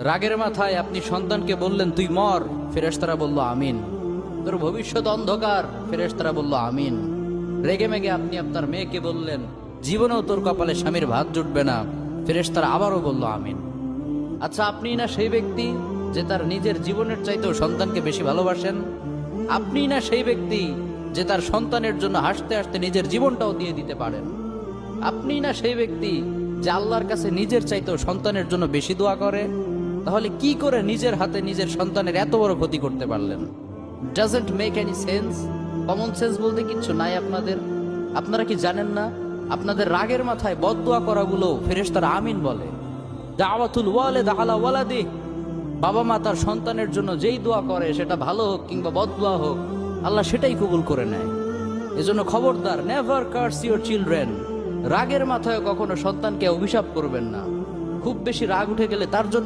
রাগের মাথায় আপনি সন্তানকে বললেন তুই মর, ফেরেশতারা বলল আমিন। তোর ভবিষ্যৎ অন্ধকার, ফেরেশতারা বলল আমিন। রেগে মেগে আপনি আপনার মেয়েকে বললেন জীবনেও তোর কপালে স্বামীর ভাত জুটবে না, ফেরেশতারা আবারও বলল আমিন। আচ্ছা, আপনি না সেই ব্যক্তি যে তার নিজের জীবনের চাইতেও সন্তানকে বেশি ভালোবাসেন? আপনি না সেই ব্যক্তি যে তার সন্তানের জন্য হাসতে হাসতে নিজের জীবনটাও দিয়ে দিতে পারেন? আপনি না সেই ব্যক্তি যে আল্লাহর কাছে নিজের চাইতেও সন্তানের জন্য বেশি দোয়া করে? তাহলে কি করে নিজের হাতে নিজের সন্তানের এত বড় ক্ষতি করতে পারলেন? Doesn't make any sense. Common sense বলতে কিচ্ছু নাই আপনাদের? আপনারা কি জানেন না আপনাদের রাগের মাথায় বদদোয়া করাগুলো ফেরেশতারা আমিন বলে? দাওয়াতুল ওয়ালিদ আলা ওয়ালাদি, বাবা মা তার সন্তানের জন্য যেই দোয়া করে সেটা ভালো হোক কিংবা বদদোয়া হোক, আল্লাহ সেটাই কবুল করে নেয়। এজন্য খবরদার, নেভার কার্স ইউর চিলড্রেন। রাগের মাথায় কখনো সন্তানকে অভিশাপ করবেন না। খুব বেশি রাগ উঠে গেলে তার জন্য